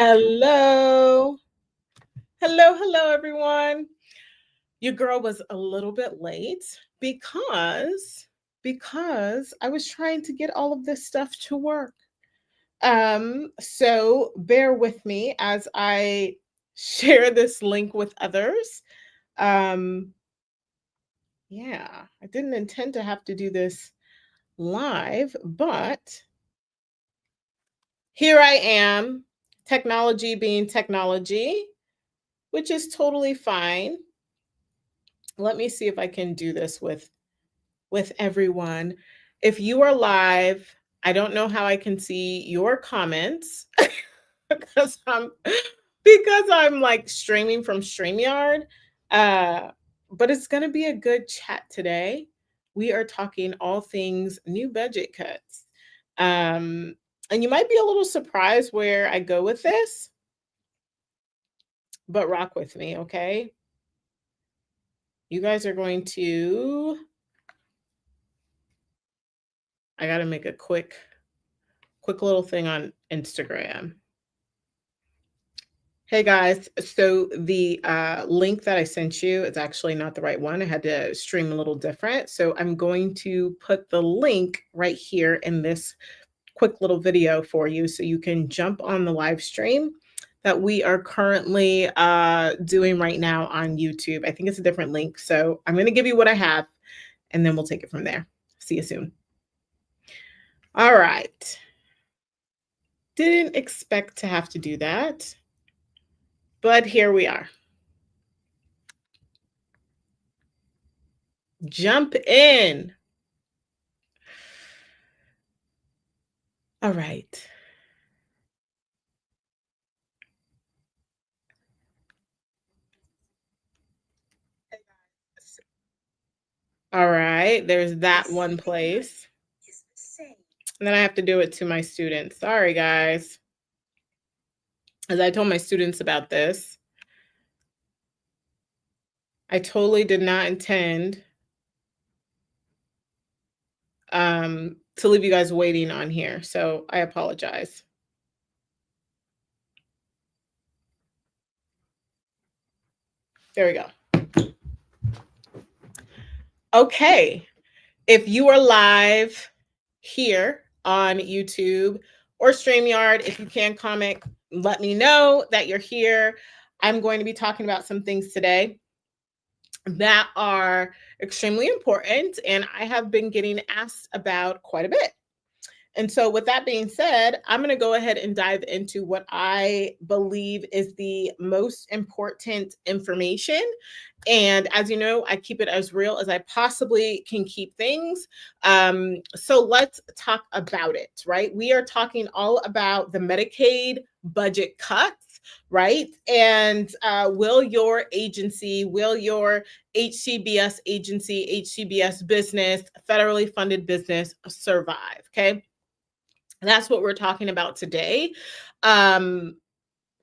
Hello. Hello, everyone. Your girl was a little bit late because I was trying to get all of this stuff to work. So bear with me as I share this link with others. Um, yeah, I didn't intend to have to do this live, but here I am, technology being technology, which is totally fine. Let me see if I can do this with everyone. If you are live, I don't know how I can see your comments because I'm like streaming from StreamYard. Uh, but it's gonna be a good chat today. We are talking all things new budget cuts. Um, and you might be a little surprised where I go with this, but rock with me, okay? You guys are going to I got to make a quick little thing on Instagram. Hey guys, so the link that I sent you is actually not the right one. I had to stream a little different. So I'm going to put the link right here in this quick little video for you so you can jump on the live stream that we are currently doing right now on YouTube. I think it's a different link. So I'm going to give you what I have and then we'll take it from there. See you soon. All right. Didn't expect to have to do that, but here we are. Jump in. All right. All right, there's that one place. And then I have to do it to my students. Sorry, guys. As I told my students about this, I totally did not intend to leave you guys waiting on here. So I apologize. There we go. Okay. If you are live here on YouTube or StreamYard, if you can comment, let me know that you're here. I'm going to be talking about some things today that are extremely important and I have been getting asked about quite a bit. And so, with that being said, I'm going to go ahead and dive into what I believe is the most important information. And as you know, I keep it as real as I possibly can keep things. So, let's talk about it, right? We are talking all about the Medicaid budget cuts, right? And will your agency, will your HCBS agency, HCBS business, federally funded business survive? Okay. That's what we're talking about today. I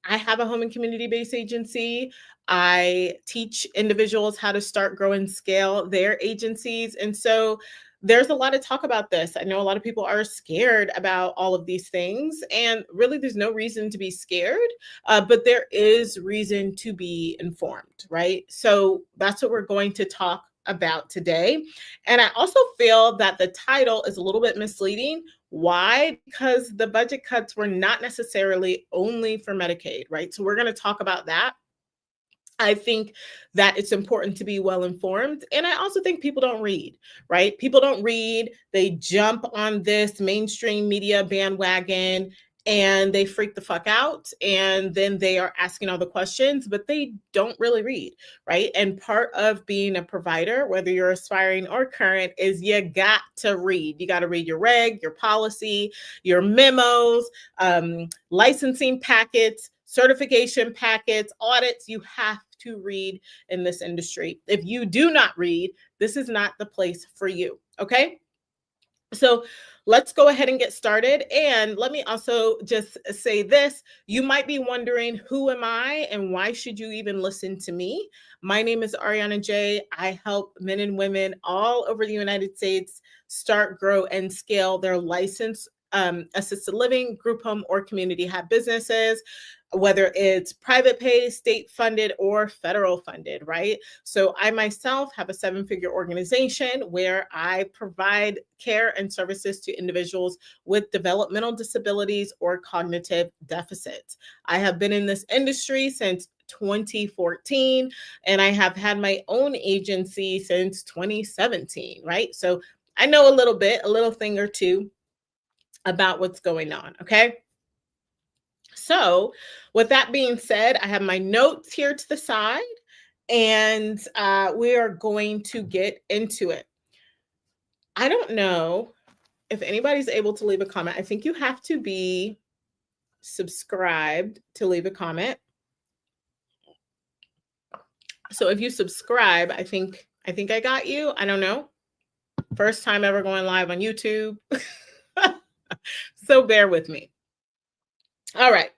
have a home and community-based agency. I teach individuals how to start, grow, and scale their agencies. And so there's a lot of talk about this. I know a lot of people are scared about all of these things, and really there's no reason to be scared, but there is reason to be informed, right? So that's what we're going to talk about today. And I also feel that the title is a little bit misleading. Why? Because the budget cuts were not necessarily only for Medicaid, right? So we're going to talk about that. I think that it's important to be well informed. And I also think people don't read, right? People don't read. They jump on this mainstream media bandwagon and they freak the fuck out. And then they are asking all the questions, but they don't really read, right? And part of being a provider, whether you're aspiring or current, is you got to read. You got to read your reg, your policy, your memos, licensing packets, certification packets, audits. You have to read in this industry. If you do not read, this is not the place for you. Okay. So let's go ahead and get started. And let me also just say this. You might be wondering, who am I and why should you even listen to me? My name is Ariana J. I help men and women all over the United States start, grow, and scale their license assisted living, group home, or community have businesses, whether it's private pay, state funded, or federal funded, right? So I myself have a 7-figure organization where I provide care and services to individuals with developmental disabilities or cognitive deficits. I have been in this industry since 2014, and I have had my own agency since 2017, right? So I know a little bit, a little thing or two about what's going on, okay? So, with that being said, I have my notes here to the side, and we are going to get into it. I don't know if anybody's able to leave a comment. I think you have to be subscribed to leave a comment. So if you subscribe, I think I got you. I don't know. First time ever going live on YouTube. So bear with me. All right.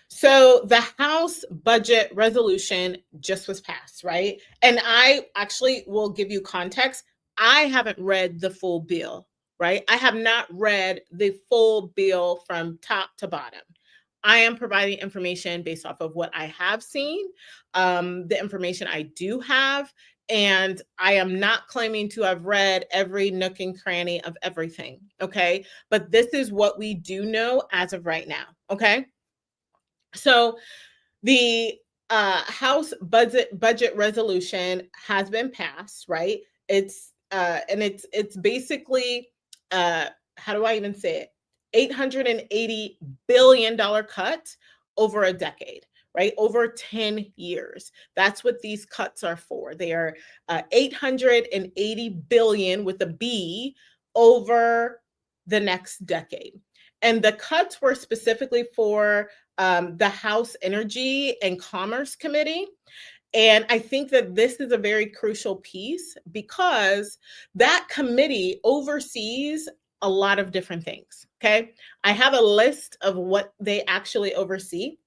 So the House budget resolution just was passed, right? And I actually will give you context. I haven't read the full bill, right? I have not read the full bill from top to bottom. I am providing information based off of what I have seen, the information I do have, and I am not claiming to have read every nook and cranny of everything, okay? But this is what we do know as of right now, okay? So the House budget resolution has been passed, right? It's basically how do I even say it? $880 billion cut over a decade, right? Over 10 years. That's what these cuts are for. They are 880 billion with a B over the next decade. And the cuts were specifically for the House Energy and Commerce Committee. And I think that this is a very crucial piece because that committee oversees a lot of different things. Okay. I have a list of what they actually oversee.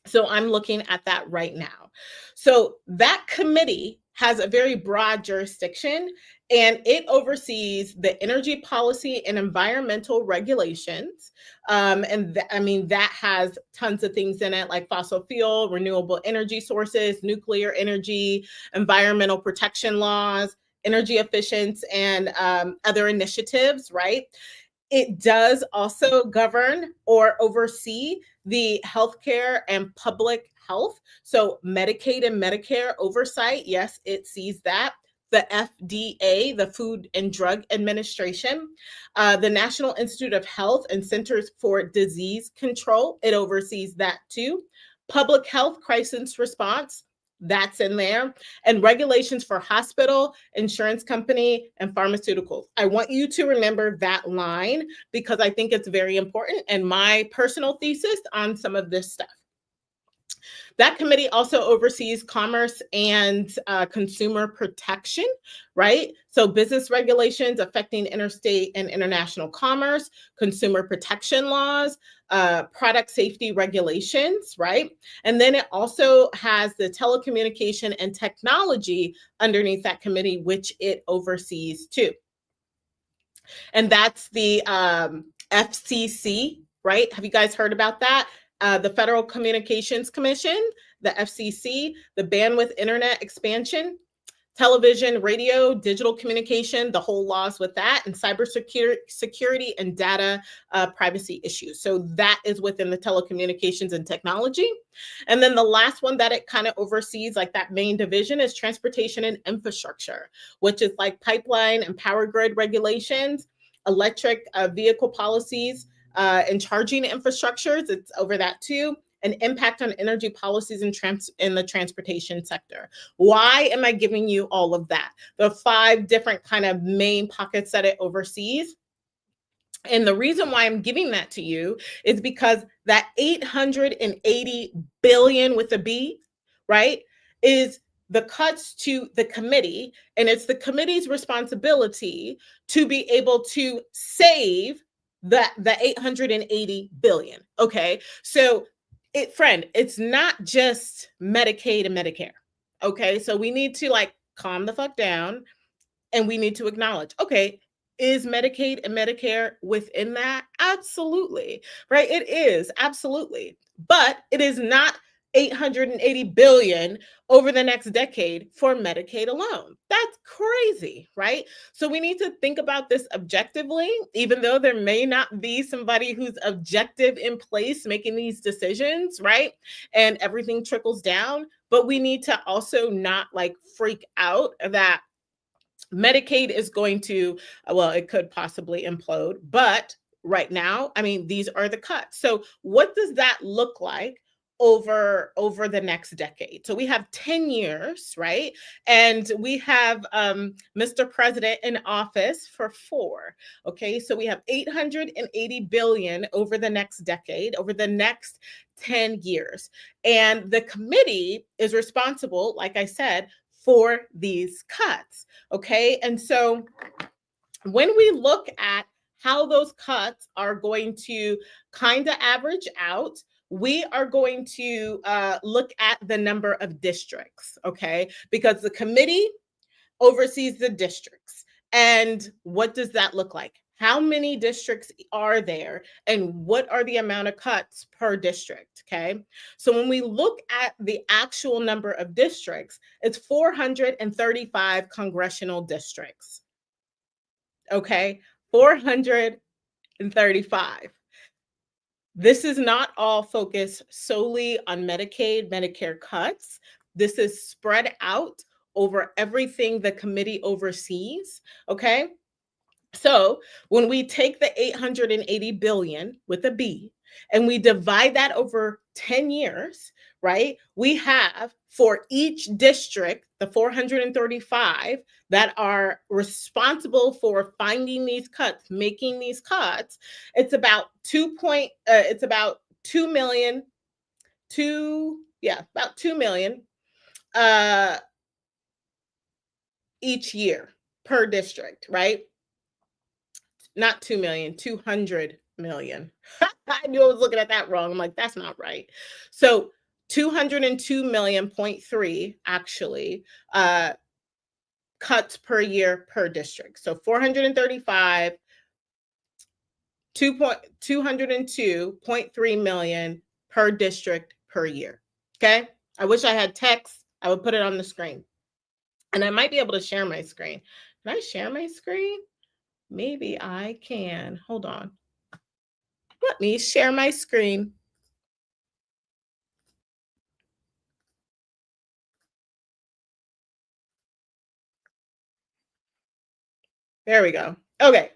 So I'm looking at that right now. So that committee has a very broad jurisdiction, and it oversees the energy policy and environmental regulations. That has tons of things in it, like fossil fuel, renewable energy sources, nuclear energy, environmental protection laws, energy efficiency, and other initiatives, right? It does also govern or oversee the healthcare and public health. So Medicaid and Medicare oversight, yes, it sees that. The FDA, the Food and Drug Administration, the National Institute of Health and Centers for Disease Control, it oversees that too. Public health crisis response, that's in there. And regulations for hospital, insurance company, and pharmaceuticals. I want you to remember that line because I think it's very important and my personal thesis on some of this stuff. That committee also oversees commerce and consumer protection, right? So business regulations affecting interstate and international commerce, consumer protection laws, product safety regulations, right? And then it also has the telecommunication and technology underneath that committee, which it oversees too. And that's the FCC, right? Have you guys heard about that? The Federal Communications Commission, the FCC, the bandwidth internet expansion, television, radio, digital communication, the whole laws with that, and cybersecurity and data privacy issues. So that is within the telecommunications and technology. And then the last one that it kind of oversees, like that main division, is transportation and infrastructure, which is like pipeline and power grid regulations, electric vehicle policies, and charging infrastructures. It's over that too. An impact on energy policies in the transportation sector. Why am I giving you all of that? The 5 different kind of main pockets that it oversees. And the reason why I'm giving that to you is because that 880 billion with a B, right, is the cuts to the committee, and it's the committee's responsibility to be able to save the 880 billion. Okay, so it's not just Medicaid and Medicare. Okay, so we need to like calm the fuck down, and we need to acknowledge, okay, Is Medicaid and Medicare within that? Absolutely, right? It is, absolutely. But it is not 880 billion over the next decade for Medicaid alone. That's crazy, right? So we need to think about this objectively, even though there may not be somebody who's objective in place making these decisions, right? And everything trickles down, but we need to also not like freak out that Medicaid is going to, well, it could possibly implode, but right now, I mean, these are the cuts. So what does that look like over the next decade? So we have 10 years, right? And we have Mr. President in office for 4. Okay, so we have 880 billion over the next decade, over the next 10 years. And the committee is responsible, like I said, for these cuts. Okay. And so when we look at how those cuts are going to kind of average out, we are going to look at the number of districts. Okay. Because the committee oversees the districts. And what does that look like? How many districts are there and what are the amount of cuts per district? Okay. So when we look at the actual number of districts, it's 435 congressional districts. Okay. 435. This is not all focused solely on Medicaid, Medicare cuts. This is spread out over everything the committee oversees. Okay. So when we take the 880 billion with a B and we divide that over 10 years, right? We have for each district, the 435 that are responsible for finding these cuts, making these cuts, it's about 2 million, about 2 million uh each year per district, right? Not 2 million, 200 million. I knew I was looking at that wrong. I'm like, that's not right. So 202 million point 3 actually cuts per year per district. So 435, 202.3 million per district per year. Okay. I wish I had text. I would put it on the screen. And I might be able to share my screen. Can I share my screen? Maybe I can. Hold on. Let me share my screen. There we go. Okay.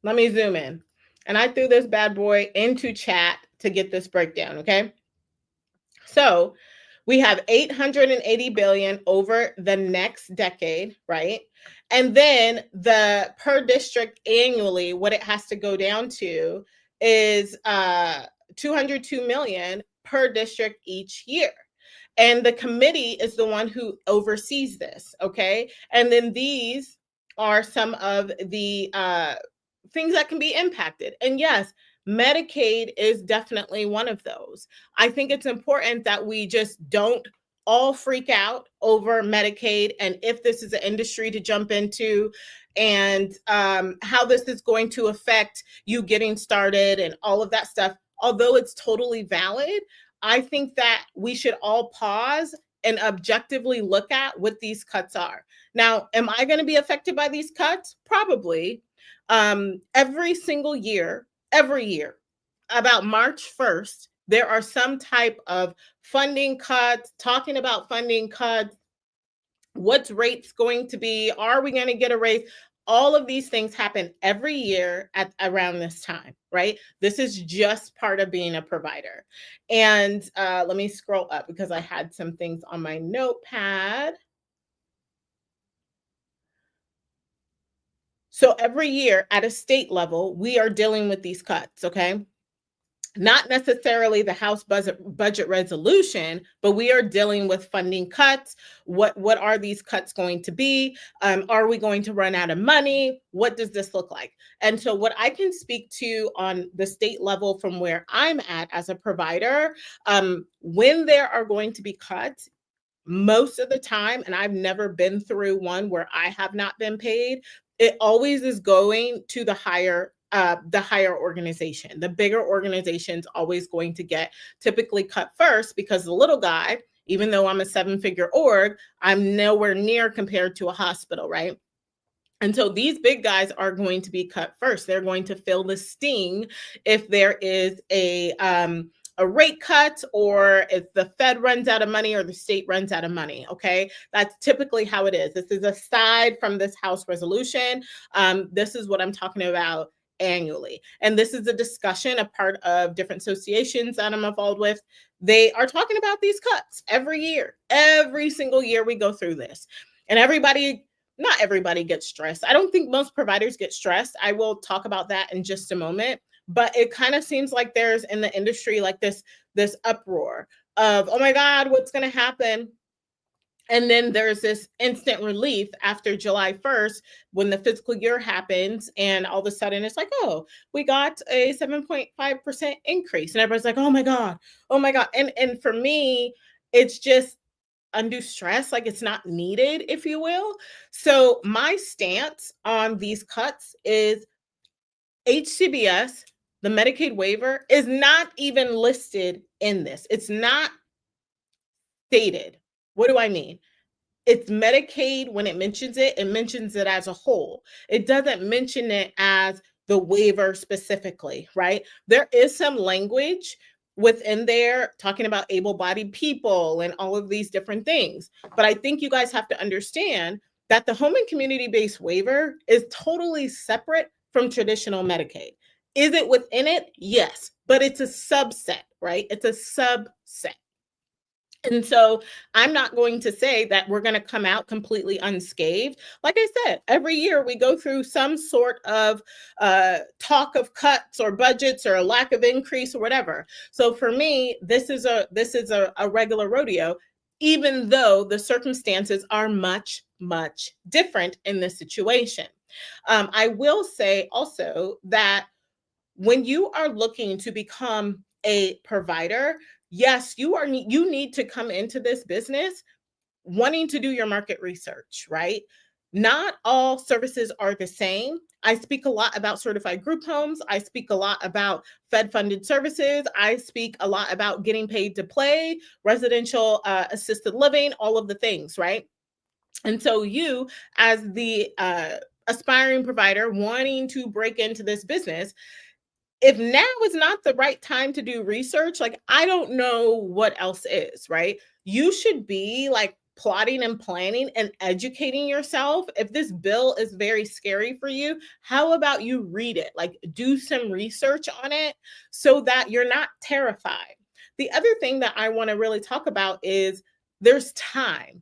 Let me zoom in. And I threw this bad boy into chat to get this breakdown. Okay. So we have 880 billion over the next decade, right? And then the per district annually, what it has to go down to is 202 million per district each year. And the committee is the one who oversees this, okay? And then these are some of the things that can be impacted. And yes, Medicaid is definitely one of those. I think it's important that we just don't all freak out over Medicaid and if this is an industry to jump into and how this is going to affect you getting started and all of that stuff. Although it's totally valid, I think that we should all pause and objectively look at what these cuts are. Now, am I going to be affected by these cuts? Probably. Every single year, every year, about March 1st, there are some type of funding cuts, talking about funding cuts, what's rates going to be, are we going to get a raise? All of these things happen every year at around this time, right? This is just part of being a provider. And let me scroll up because I had some things on my notepad. So every year at a state level, we are dealing with these cuts, okay? Not necessarily the House budget resolution, but we are dealing with funding cuts. What are these cuts going to be? Are we going to run out of money? What does this look like? And so what I can speak to on the state level from where I'm at as a provider, when there are going to be cuts, most of the time, and I've never been through one where I have not been paid, it always is going to the higher organization. The bigger organization's always going to get typically cut first, because the little guy, even though I'm a 7-figure org, I'm nowhere near compared to a hospital, right? And so these big guys are going to be cut first. They're going to feel the sting if there is a rate cut, or if the Fed runs out of money or the state runs out of money. Okay, that's typically how it is. This is aside from this House resolution. This is what I'm talking about annually, and this is a discussion, a part of different associations that I'm involved with. They are talking about these cuts every year. Every single year we go through this, and not everybody gets stressed. I don't think most providers get stressed. I will talk about that in just a moment. But it kind of seems like there's in the industry like this uproar of, oh my God, what's going to happen? And then there's this instant relief after July 1st when the fiscal year happens, and all of a sudden it's like, oh, we got a 7.5% increase. And everybody's like, oh my God, oh my God. And for me, it's just undue stress, like it's not needed, if you will. So my stance on these cuts is HCBS, the Medicaid waiver, is not even listed in this. It's not stated. What do I mean? It's Medicaid. When it mentions it as a whole. It doesn't mention it as the waiver specifically, right? There is some language within there talking about able-bodied people and all of these different things. But I think you guys have to understand that the home and community-based waiver is totally separate from traditional Medicaid. Is it within it? Yes, but it's a subset, right? It's a subset. And so I'm not going to say that we're going to come out completely unscathed. Like I said, every year we go through some sort of talk of cuts or budgets or a lack of increase or whatever. So for me, this is a regular rodeo, even though the circumstances are much, much different in this situation. I will say also that when you are looking to become a provider, yes, you need to come into this business wanting to do your market research, right? Not all services are the same. I speak a lot about certified group homes. I speak a lot about Fed funded services. I speak a lot about getting paid to play, residential assisted living, all of the things, right? And so you, as the aspiring provider wanting to break into this business, if now is not the right time to do research, like I don't know what else is, right? You should be like plotting and planning and educating yourself. If this bill is very scary for you, how about you read it? Like do some research on it so that you're not terrified. The other thing that I want to really talk about is there's time.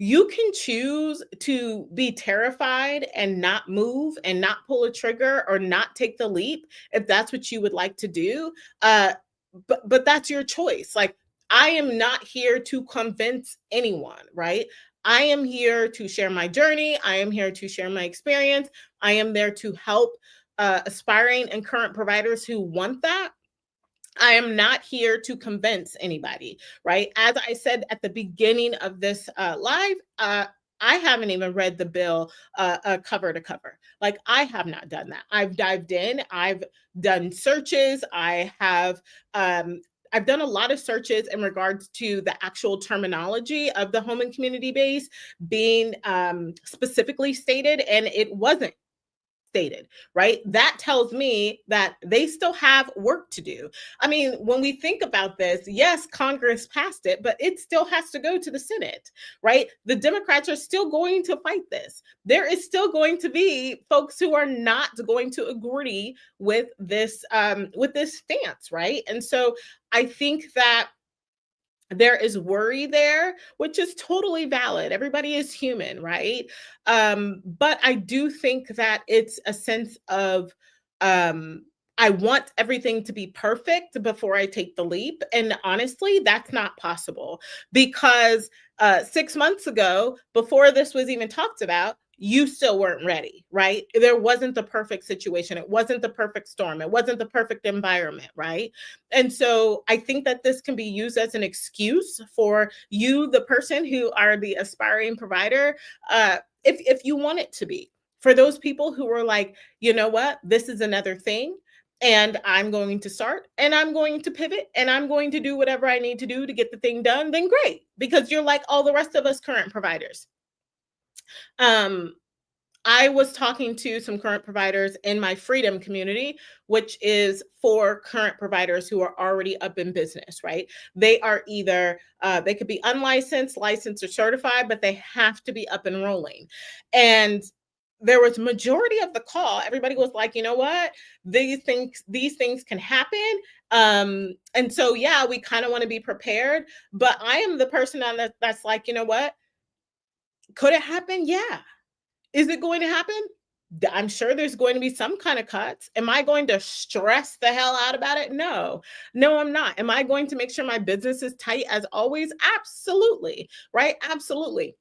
You can choose to be terrified and not move and not pull a trigger or not take the leap if that's what you would like to do. But that's your choice. Like I am not here to convince anyone, right? I am here to share my journey. I am here to share my experience. I am there to help aspiring and current providers who want that. I am not here to convince anybody, right? As I said at the beginning of this live, I haven't even read the bill cover to cover. Like I have not done that. I've dived in. I've done searches. I've done a lot of searches in regards to the actual terminology of the home and community base being specifically stated, and it wasn't stated, right? That tells me that they still have work to do. I mean, when we think about this, yes, Congress passed it, but it still has to go to the Senate, right? The Democrats are still going to fight this. There is still going to be folks who are not going to agree with this stance, right? And so I think that there is worry there, which is totally valid. Everybody is human, right? But I do think that it's a sense of I want everything to be perfect before I take the leap. And honestly, that's not possible because 6 months ago, before this was even talked about, you still weren't ready, right? There wasn't the perfect situation. It wasn't the perfect storm. It wasn't the perfect environment, right? And so I think that this can be used as an excuse for you, the person who are the aspiring provider, if you want it to be. For those people who are like, you know what, this is another thing, and I'm going to start and I'm going to pivot and I'm going to do whatever I need to do to get the thing done, then great, because you're like all the rest of us current providers. Um, I was talking to some current providers in my freedom community, which is for current providers who are already up in business, right? They are either, they could be unlicensed, licensed, or certified, but they have to be up and rolling. And there was majority of the call, everybody was like, you know what? These things can happen. And so, yeah, we kind of want to be prepared. But I am the person that's like, you know what? Could it happen? Yeah. Is it going to happen? I'm sure there's going to be some kind of cuts. Am I going to stress the hell out about it? No, no, I'm not. Am I going to make sure my business is tight as always? Absolutely, right? Absolutely.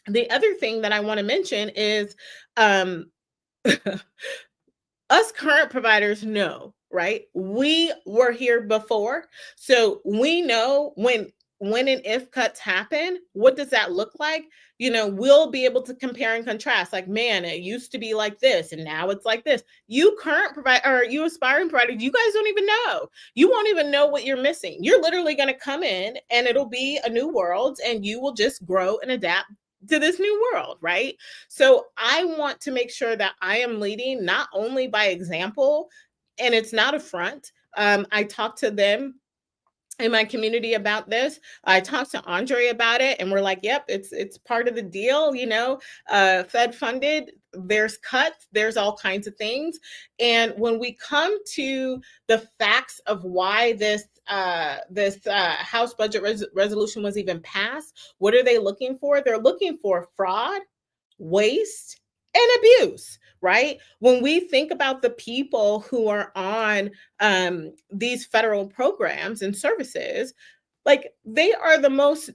The other thing that I want to mention is um, us current providers know, right? We were here before. So we know when and if cuts happen, what does that look like? We'll be able to compare and contrast. Like, man, it used to be like this and now it's like this. You current provider or you aspiring providers, you guys don't even know. You won't even know what you're missing. You're literally going to come in and it'll be a new world and you will just grow and adapt to this new world, right? So I want to make sure that I am leading not only by example, and it's not a front. I talked to them in my community about this. I talked to Andre about it, and we're like, "Yep, it's part of the deal." Fed funded. There's cuts. There's all kinds of things. And when we come to the facts of why this House budget resolution was even passed, what are they looking for? They're looking for fraud, waste, and abuse, right? When we think about the people who are on these federal programs and services, like they are the most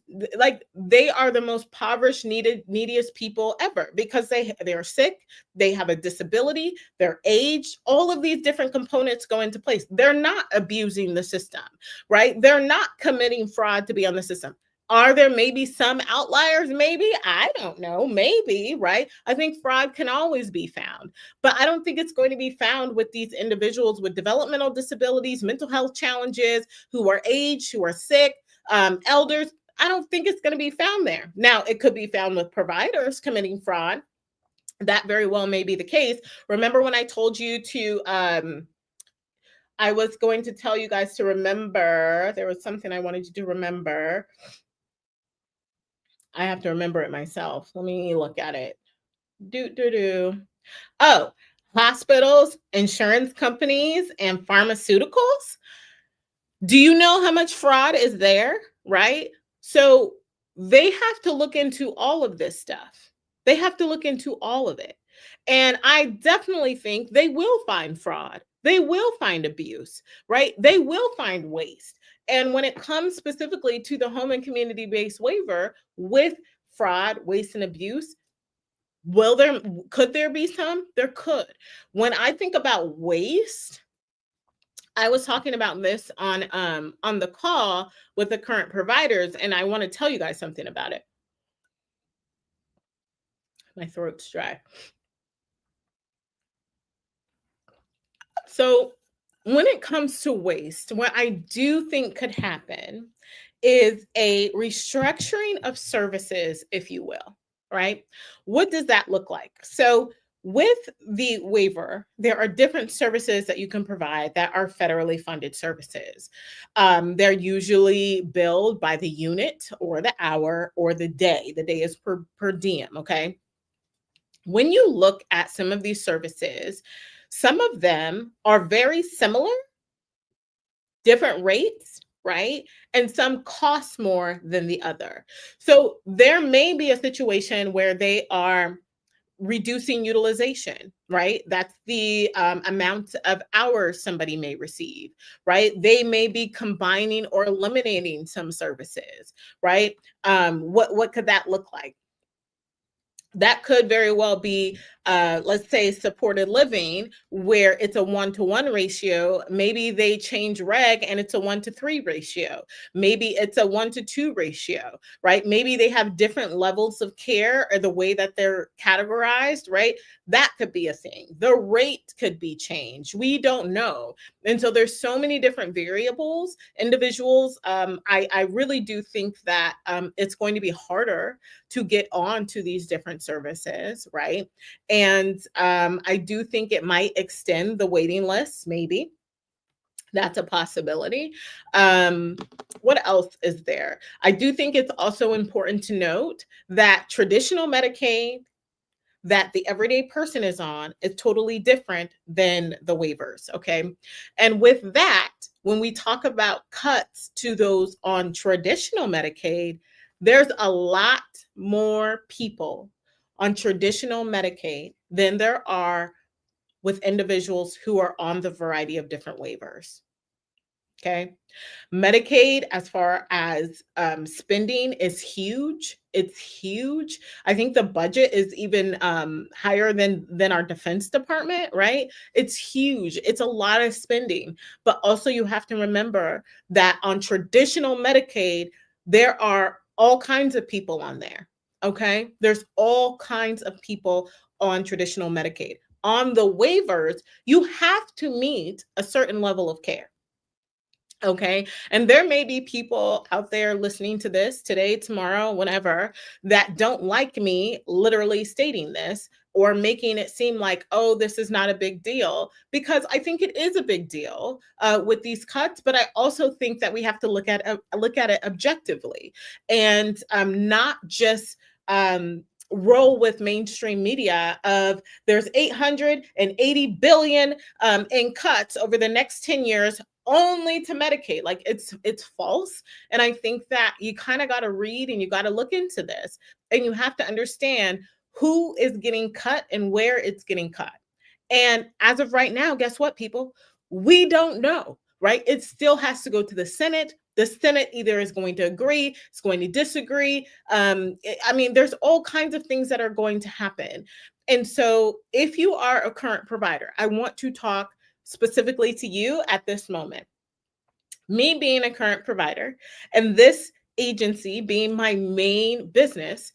impoverished, neediest people ever, because they're sick, they have a disability, they're aged, all of these different components go into place. They're not abusing the system, right? They're not committing fraud to be on the system. Are there maybe some outliers? Maybe. I don't know. Maybe, right? I think fraud can always be found, but I don't think it's going to be found with these individuals with developmental disabilities, mental health challenges, who are aged, who are sick, elders. I don't think it's going to be found there. Now, it could be found with providers committing fraud. That very well may be the case. Remember when I told you to, I was going to tell you guys to remember, there was something I wanted you to remember. I have to remember it myself. Let me look at it. Oh, hospitals, insurance companies, and pharmaceuticals. Do you know how much fraud is there? Right? So they have to look into all of this stuff. They have to look into all of it. And I definitely think they will find fraud. They will find abuse, right? They will find waste. And when it comes specifically to the home and community based waiver with fraud, waste, and abuse, could there be some? There could. When I think about waste, I was talking about this on the call with the current providers, and I want to tell you guys something about it. My throat's dry. So when it comes to waste, what I do think could happen is a restructuring of services, if you will, right? What does that look like? So with the waiver, there are different services that you can provide that are federally funded services. They're usually billed by the unit or the hour or the day. The day is per diem, okay? When you look at some of these services, some of them are very similar, different rates, right? And some cost more than the other. So there may be a situation where they are reducing utilization, right? That's the amount of hours somebody may receive, right? They may be combining or eliminating some services, right? What could that look like? That could very well be, let's say, supported living, where it's a 1-to-1 ratio. Maybe they change reg and it's a 1-to-3 ratio. Maybe it's a 1-to-2 ratio, right? Maybe they have different levels of care or the way that they're categorized, right? That could be a thing. The rate could be changed. We don't know. And so there's so many different variables, individuals. I really do think that it's going to be harder to get on to these different services, right? And I do think it might extend the waiting lists, maybe. That's a possibility. Um, what else is there? I do think it's also important to note that traditional Medicaid that the everyday person is on is totally different than the waivers. Okay. And with that, when we talk about cuts to those on traditional Medicaid, there's a lot more people on traditional Medicaid than there are with individuals who are on the variety of different waivers. Okay. Medicaid, as far as spending, is huge. It's huge. I think the budget is even higher than our Defense Department, right? It's huge. It's a lot of spending. But also, you have to remember that on traditional Medicaid, there are all kinds of people on there. Okay. There's all kinds of people on traditional Medicaid. On the waivers, you have to meet a certain level of care. Okay. And there may be people out there listening to this today, tomorrow, whenever, that don't like me literally stating this or making it seem like, oh, this is not a big deal, because I think it is a big deal with these cuts. But I also think that we have to look at it objectively and not just roll with mainstream media of there's 880 billion in cuts over the next 10 years only to Medicaid. Like it's false. And I think that you kind of got to read and you got to look into this, and you have to understand who is getting cut and where it's getting cut. And as of right now, guess what, people? We don't know, right? It still has to go to the Senate. The Senate either is going to agree, it's going to disagree. I mean, there's all kinds of things that are going to happen. And so if you are a current provider, I want to talk specifically to you at this moment. Me being a current provider and this agency being my main business,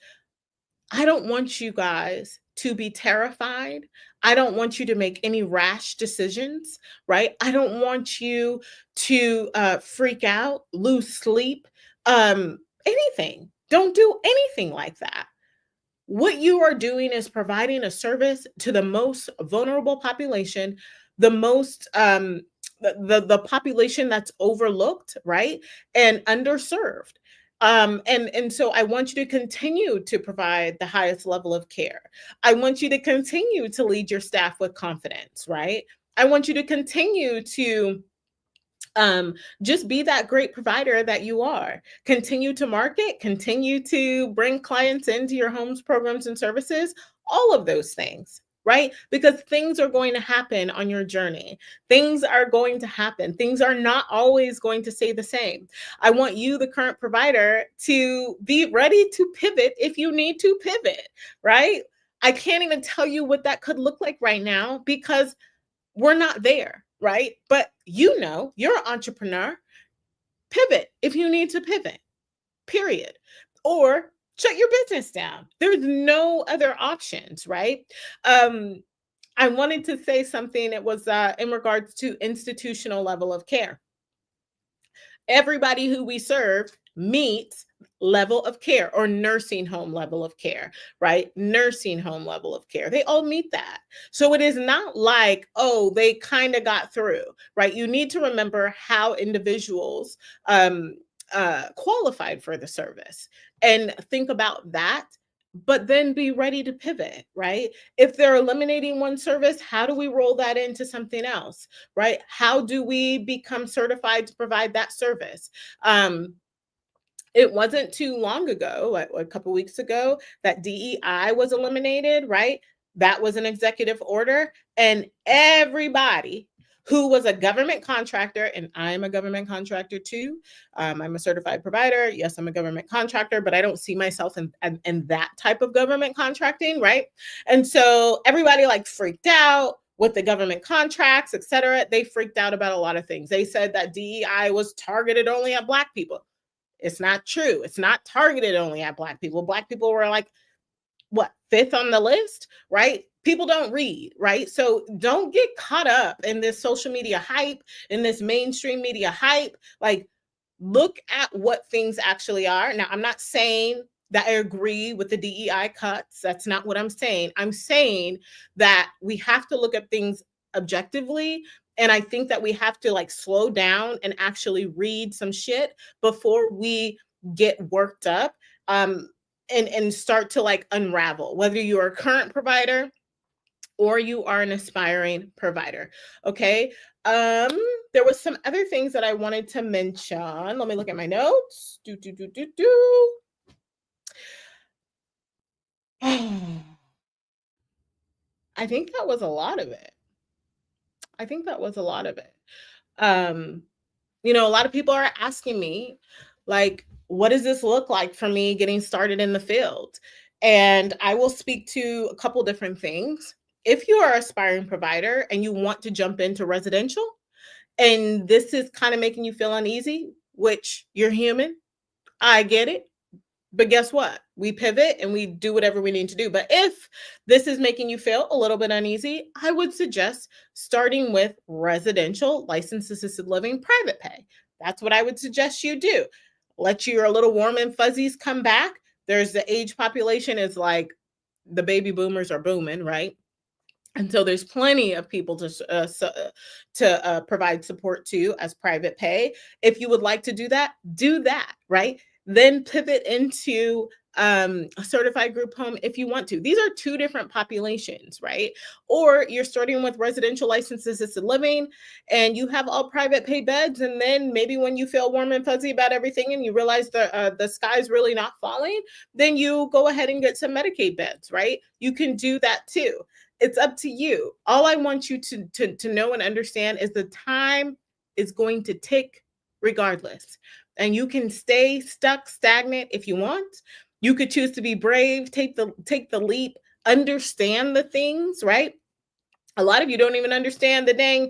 I don't want you guys to be terrified. I don't want you to make any rash decisions, right? I don't want you to freak out, lose sleep, anything. Don't do anything like that. What you are doing is providing a service to the most vulnerable population, the most the population that's overlooked, right? And underserved. And so I want you to continue to provide the highest level of care. I want you to continue to lead your staff with confidence, right? I want you to continue to just be that great provider that you are. Continue to market, continue to bring clients into your homes, programs, and services, all of those things, right? Because things are going to happen on your journey. Things are going to happen. Things are not always going to stay the same. I want you, the current provider, to be ready to pivot if you need to pivot, right? I can't even tell you what that could look like right now because we're not there, right? But you know, you're an entrepreneur. Pivot if you need to pivot, period. Or shut your business down. There's no other options, right? I wanted to say something. It was in regards to institutional level of care. Everybody who we serve meets level of care or nursing home level of care, right? Nursing home level of care. They all meet that. So it is not like, oh, they kind of got through, right? You need to remember how individuals qualified for the service and think about that, but then be ready to pivot, right? If they're eliminating one service, how do we roll that into something else, right? How do we become certified to provide that service? It wasn't too long ago, a couple weeks ago, that DEI was eliminated, right? That was an executive order, and everybody who was a government contractor, and I'm a government contractor too. I'm a certified provider. Yes, I'm a government contractor, but I don't see myself in that type of government contracting, right? And so everybody like freaked out with the government contracts, et cetera. They freaked out about a lot of things. They said that DEI was targeted only at Black people. It's not true. It's not targeted only at Black people. Black people were like, what, fifth on the list, right? People don't read, right? So don't get caught up in this social media hype, in this mainstream media hype. Like, look at what things actually are. Now, I'm not saying that I agree with the DEI cuts. That's not what I'm saying. I'm saying that we have to look at things objectively. And I think that we have to like slow down and actually read some shit before we get worked up. And start to like unravel, whether you're a current provider or you are an aspiring provider. Okay. There was some other things that I wanted to mention. Let me look at my notes. I think that was a lot of it. A lot of people are asking me, like, what does this look like for me getting started in the field? And I will speak to a couple different things. If you are an aspiring provider and you want to jump into residential, and this is kind of making you feel uneasy, which you're human, I get it. But guess what? We pivot and we do whatever we need to do. But if this is making you feel a little bit uneasy, I would suggest starting with residential licensed assisted living private pay. That's what I would suggest you do. Let your little warm and fuzzies come back. There's the age population is like the baby boomers are booming, right? And so there's plenty of people to provide support to as private pay. If you would like to do that, right? Then pivot into a certified group home if you want to. These are two different populations, right? Or you're starting with residential licensed assisted living and you have all private pay beds. And then maybe when you feel warm and fuzzy about everything and you realize the sky's really not falling, then you go ahead and get some Medicaid beds, right? You can do that too. It's up to you. All I want you to know and understand is the time is going to tick regardless. And you can stay stuck, stagnant if you want. You could choose to be brave, take the leap, understand the things, right? A lot of you don't even understand the dang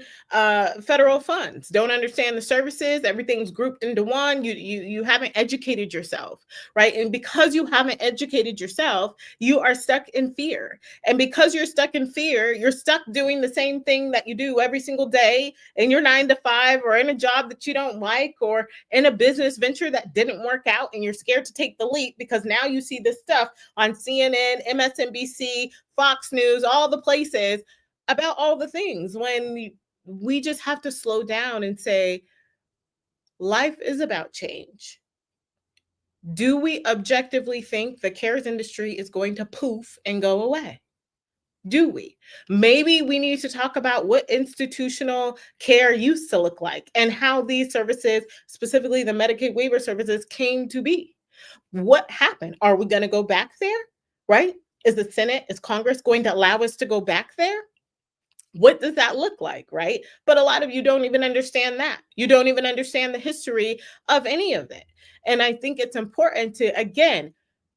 federal funds, don't understand the services. Everything's grouped into one. You haven't educated yourself, right? And because you haven't educated yourself, you are stuck in fear. And because you're stuck in fear, you're stuck doing the same thing that you do every single day in your 9 to 5 or in a job that you don't like or in a business venture that didn't work out. And you're scared to take the leap because now you see this stuff on CNN, MSNBC, Fox News, all the places about all the things when we just have to slow down and say, life is about change. Do we objectively think the cares industry is going to poof and go away? Do we? Maybe we need to talk about what institutional care used to look like and how these services, specifically the Medicaid waiver services, came to be. What happened? Are we going to go back there? Right? Is the Senate, is Congress going to allow us to go back there? What does that look like, right? But a lot of you don't even understand that. You don't even understand the history of any of it. And I think it's important to, again,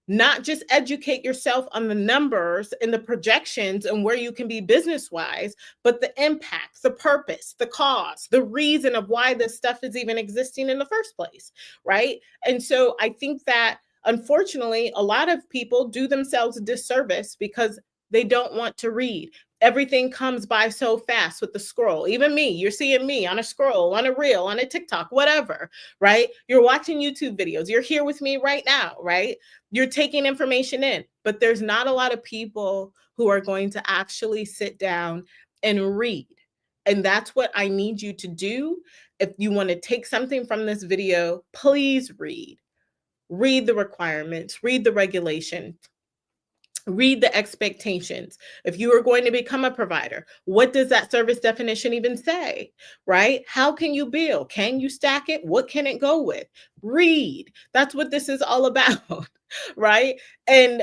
not just educate yourself on the numbers and the projections and where you can be business wise, but the impact, the purpose, the cause, the reason of why this stuff is even existing in the first place, right? And so I think that unfortunately, a lot of people do themselves a disservice because they don't want to read. Everything comes by so fast with the scroll. Even me, you're seeing me on a scroll, on a reel, on a TikTok, whatever, right? You're watching YouTube videos. You're here with me right now, right? You're taking information in, but there's not a lot of people who are going to actually sit down and read. And that's what I need you to do. If you want to take something from this video, please read. Read the requirements, read the regulations, read the expectations. If you are going to become a provider, what does that service definition even say, right? How can you bill? Can you stack it? What can it go with? Read. That's what this is all about. right? And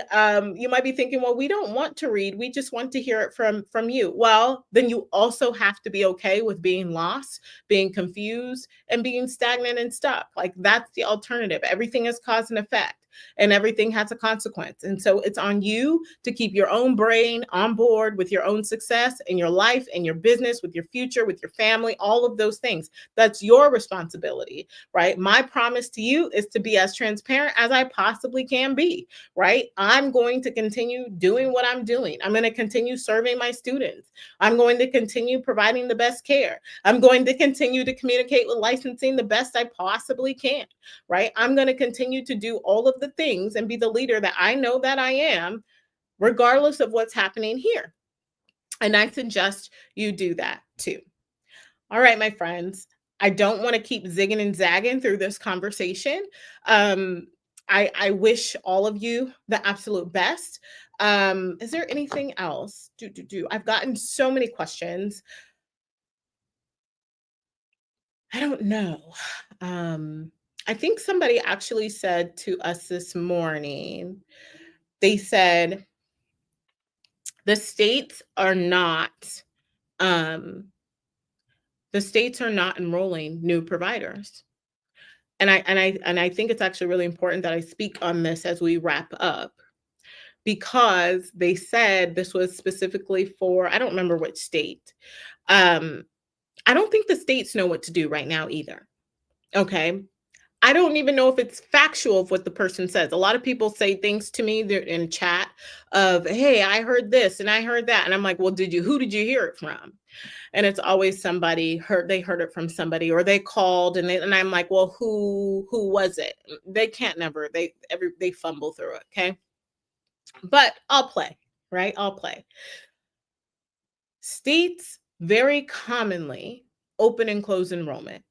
you might be thinking, well, we don't want to read, we just want to hear it from you. Well, then you also have to be okay with being lost, being confused, and being stagnant and stuck. Like, that's the alternative. Everything is cause and effect, and everything has a consequence. And so it's on you to keep your own brain on board with your own success in your life, in your business, with your future, with your family, all of those things. That's your responsibility, right? My promise to you is to be as transparent as I possibly can be, right? I'm going to continue doing what I'm doing. I'm going to continue serving my students. I'm going to continue providing the best care. I'm going to continue to communicate with licensing the best I possibly can, right? I'm going to continue to do all of the things and be the leader that I know that I am, regardless of what's happening here. And I suggest you do that too. All right, my friends, I don't want to keep zigging and zagging through this conversation. Um, I wish all of you the absolute best. Is there anything else? I've gotten so many questions. I don't know. I think somebody actually said to us this morning, they said the states are not um, enrolling new providers. And I think it's actually really important that I speak on this as we wrap up, because they said this was specifically for, I don't remember which state. I don't think the states know what to do right now either. Okay. I don't even know if it's factual of what the person says. A lot of people say things to me in chat of, hey, I heard this and I heard that. And I'm like, well, who did you hear it from? And it's always somebody they heard it from somebody, or they called and I'm like, well, who was it? They can't never, they fumble through it. Okay. But I'll play, right? I'll play. States very commonly open and close enrollment.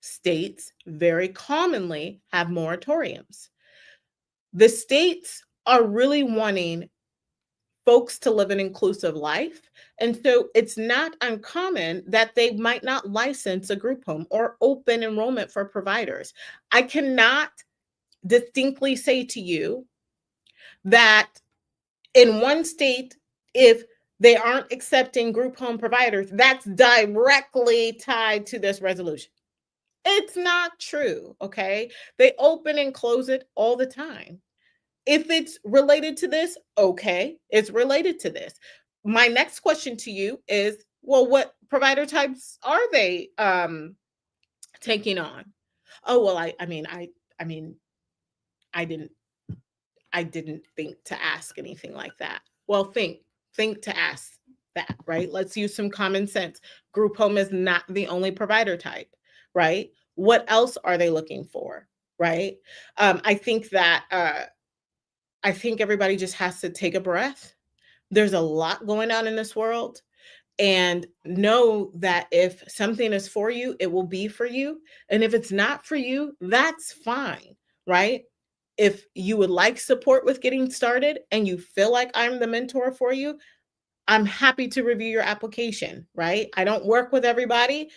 States very commonly have moratoriums. The states are really wanting folks to live an inclusive life. And so it's not uncommon that they might not license a group home or open enrollment for providers. I cannot distinctly say to you that in one state, if they aren't accepting group home providers, that's directly tied to this resolution. It's not true, okay? They open and close it all the time. If it's related to this, okay, it's related to this. My next question to you is, well, what provider types are they taking on? Oh, well, I mean, I didn't I didn't think to ask anything like that. Well, think to ask that, right? Let's use some common sense. Group home is not the only provider type, right? What else are they looking for, right? I think everybody just has to take a breath. There's a lot going on in this world, and know that if something is for you, it will be for you. And if it's not for you, that's fine, right? If you would like support with getting started and you feel like I'm the mentor for you, I'm happy to review your application, right? I don't work with everybody.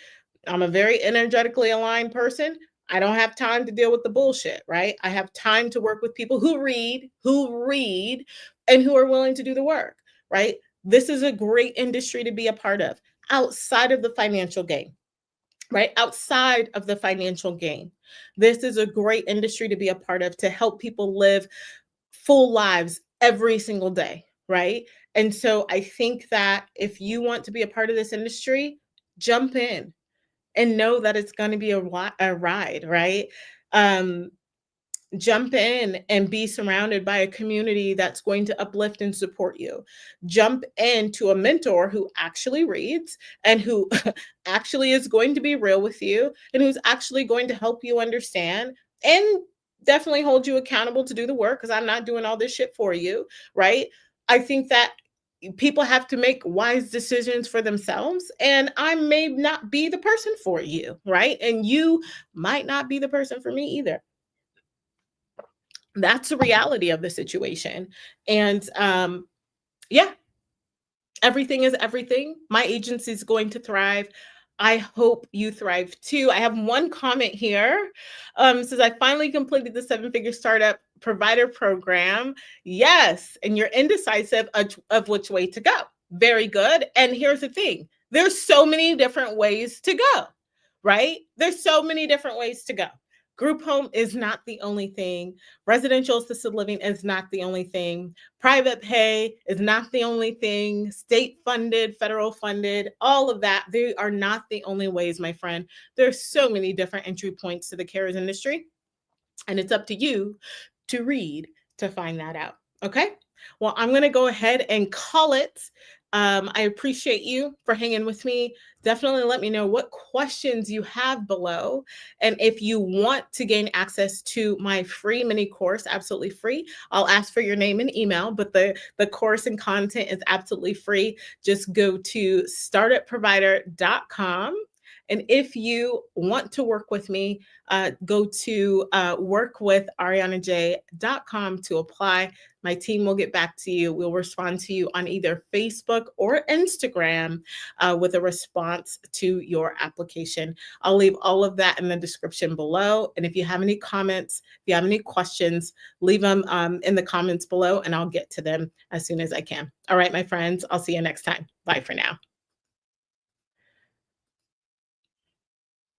I'm a very energetically aligned person. I don't have time to deal with the bullshit, right? I have time to work with people who read, and who are willing to do the work, right? This is a great industry to be a part of outside of the financial gain, right? Outside of the financial gain. This is a great industry to be a part of, to help people live full lives every single day, right? And so I think that if you want to be a part of this industry, jump in and know that it's going to be a ride, right? Um, Jump in and be surrounded by a community that's going to uplift and support you. Jump into a mentor who actually reads, and who actually is going to be real with you, and who's actually going to help you understand and definitely hold you accountable to do the work, because I'm not doing all this shit for you, right? I think that people have to make wise decisions for themselves, and I may not be the person for you, right? And you might not be the person for me either. That's the reality of the situation. And yeah, everything is everything. My agency is going to thrive. I hope you thrive too. I have one comment here. Says, I finally completed the 7-figure startup provider program. Yes. And you're indecisive of which way to go. Very good. And here's the thing. There's so many different ways to go, right? There's so many different ways to go. Group home is not the only thing. Residential assisted living is not the only thing. Private pay is not the only thing. State funded, federal funded, all of that. They are not the only ways, my friend. There's so many different entry points to the cares industry. And it's up to you to read to find that out. Okay. Well, I'm going to go ahead and call it. I appreciate you for hanging with me. Definitely let me know what questions you have below. And if you want to gain access to my free mini course, absolutely free, I'll ask for your name and email, but the course and content is absolutely free. Just go to startupprovider.com. And if you want to work with me, go to workwitharianaj.com to apply. My team will get back to you. We'll respond to you on either Facebook or Instagram with a response to your application. I'll leave all of that in the description below. And if you have any comments, if you have any questions, leave them in the comments below and I'll get to them as soon as I can. All right, my friends, I'll see you next time. Bye for now.